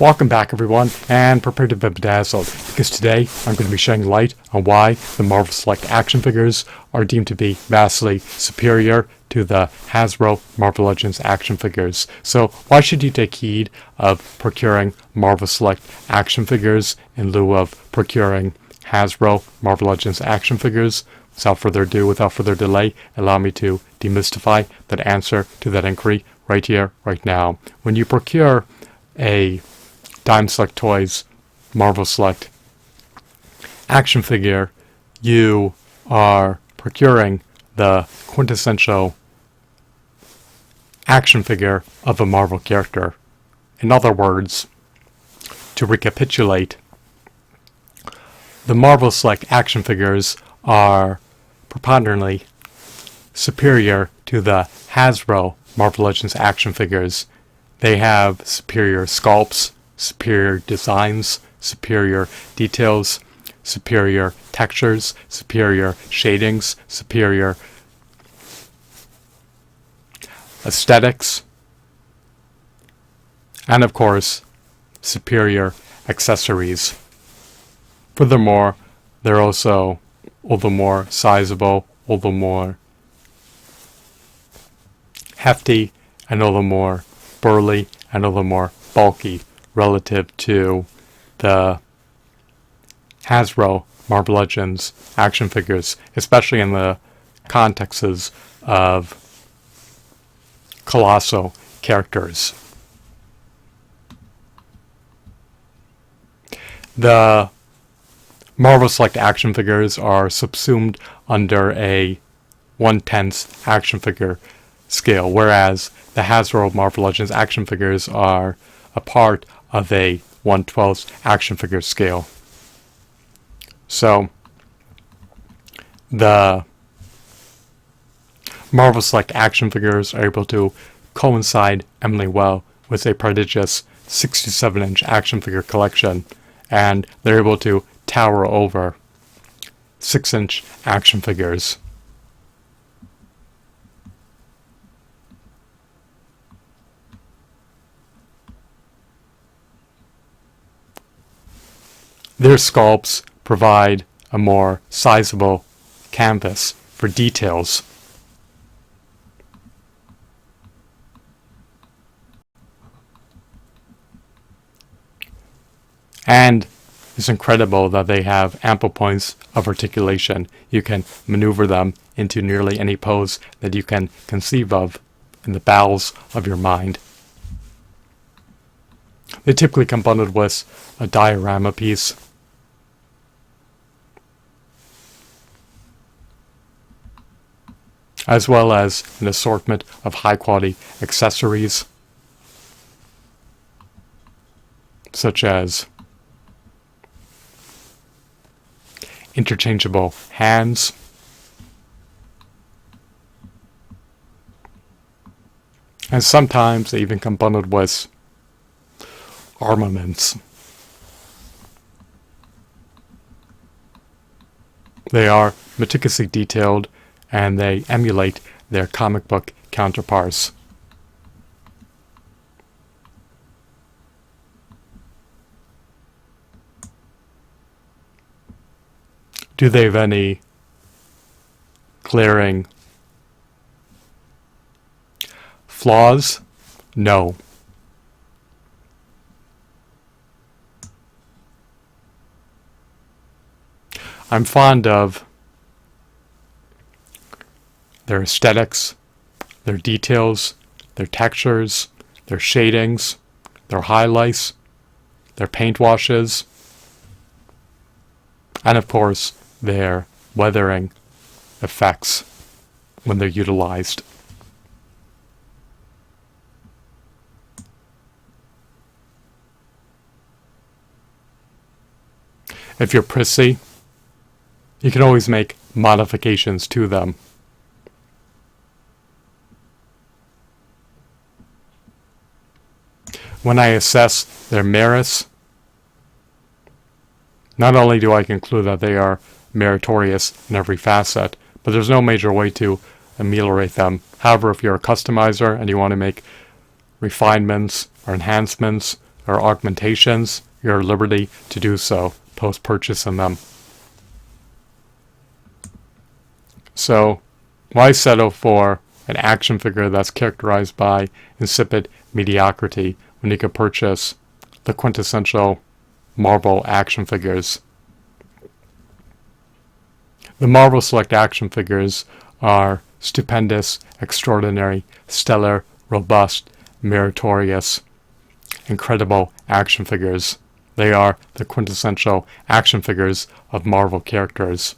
Welcome back everyone, and prepare to be bedazzled, because today I'm going to be shedding light on why the Marvel Select action figures are deemed to be vastly superior to the Hasbro Marvel Legends action figures. So why should you take heed of procuring Marvel Select action figures in lieu of procuring Hasbro Marvel Legends action figures? Without further ado, without further delay, allow me to demystify that answer to that inquiry right here, right now. When you procure a Dime Select Toys Marvel Select action figure, you are procuring the quintessential action figure of a Marvel character. In other words, to recapitulate, the Marvel Select action figures are preponderantly superior to the Hasbro Marvel Legends action figures. They have superior sculpts, superior designs, superior details, superior textures, superior shadings, superior aesthetics, and of course, superior accessories. Furthermore, they're also all the more sizable, all the more hefty, and all the more burly, and all the more bulky relative to the Hasbro Marvel Legends action figures, especially in the contexts of colossal characters. The Marvel Select action figures are subsumed under a 1/10 action figure scale, whereas the Hasbro Marvel Legends action figures are a part of a 1/12 action figure scale. So the Marvel Select action figures are able to coincide eminently well with a prodigious 67-inch action figure collection, and they're able to tower over 6-inch action figures. Their sculpts provide a more sizable canvas for details. And it's incredible that they have ample points of articulation. You can maneuver them into nearly any pose that you can conceive of in the bowels of your mind. They typically come bundled with a diorama piece, as well as an assortment of high-quality accessories, such as interchangeable hands, and sometimes they even come bundled with armaments. They are meticulously detailed, and they emulate their comic book counterparts. Do they have any glaring flaws? No. I'm fond of their aesthetics, their details, their textures, their shadings, their highlights, their paint washes, and of course their weathering effects when they're utilized. If you're prissy, you can always make modifications to them. When I assess their merits, not only do I conclude that they are meritorious in every facet, but there's no major way to ameliorate them. However, if you're a customizer and you want to make refinements or enhancements or augmentations, you're at liberty to do so post-purchasing them. So, why settle for an action figure that's characterized by insipid mediocrity when you could purchase the quintessential Marvel action figures? The Marvel Select action figures are stupendous, extraordinary, stellar, robust, meritorious, incredible action figures. They are the quintessential action figures of Marvel characters.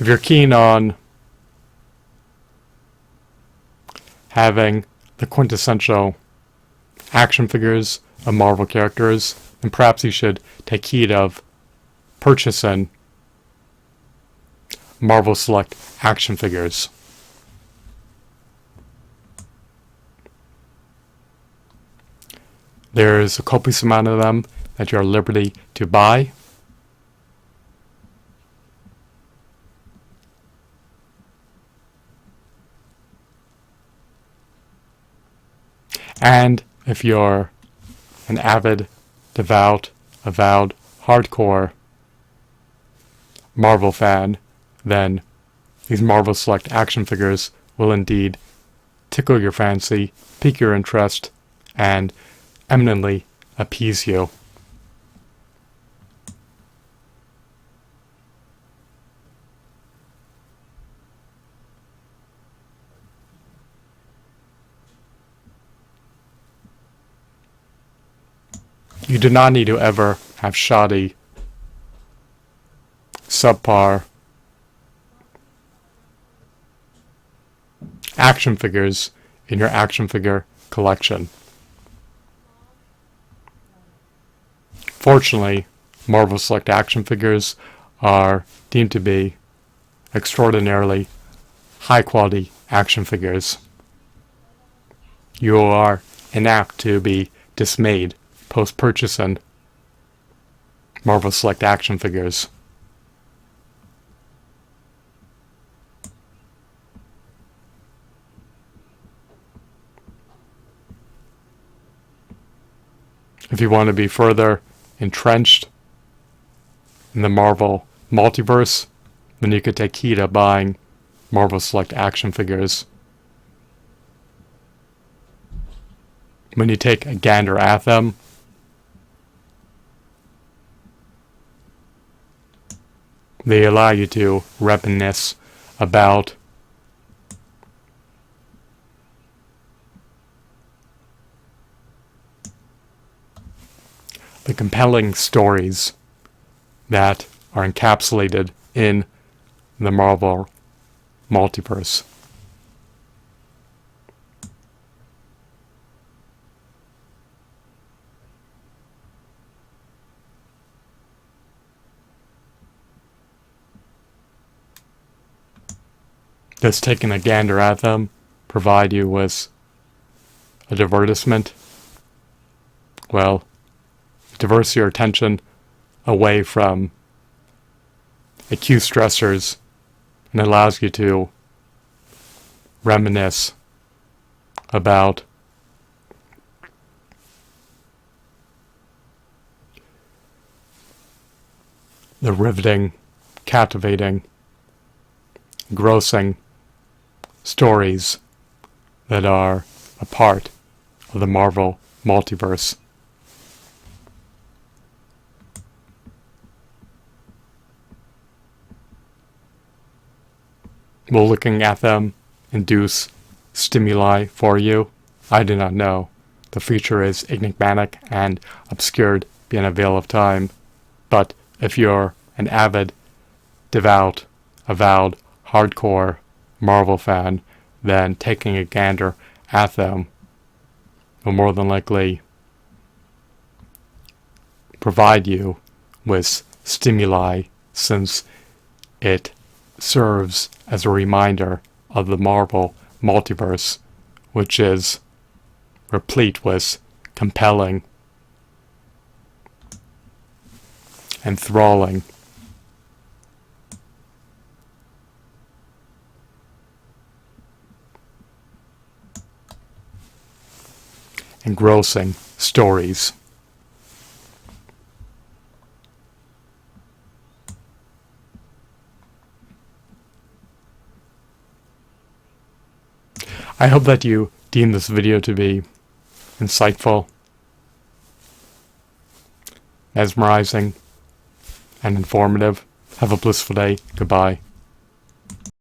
If you're keen on having the quintessential action figures of Marvel characters, then perhaps you should take heed of purchasing Marvel Select action figures. There's a copious amount of them that you're at liberty to buy. And if you're an avid, devout, avowed, hardcore Marvel fan, then these Marvel Select action figures will indeed tickle your fancy, pique your interest, and eminently appease you. You do not need to ever have shoddy, subpar action figures in your action figure collection. Fortunately, Marvel Select action figures are deemed to be extraordinarily high-quality action figures. You are inapt to be dismayed post-purchasing Marvel Select action figures. If you want to be further entrenched in the Marvel multiverse, then you could take heed of buying Marvel Select action figures. When you take a gander at them, they allow you to reminisce about the compelling stories that are encapsulated in the Marvel multiverse. Does taking a gander at them provide you with a divertisement? Well, diverts your attention away from acute stressors and allows you to reminisce about the riveting, captivating, grossing stories that are a part of the Marvel multiverse. Will looking at them induce stimuli for you? I do not know. The future is enigmatic and obscured beyond a veil of time. But if you're an avid, devout, avowed, hardcore Marvel fan, then taking a gander at them will more than likely provide you with stimuli, since it serves as a reminder of the Marvel multiverse, which is replete with compelling enthralling, engrossing stories. I hope that you deem this video to be insightful, mesmerizing, and informative. Have a blissful day. Goodbye.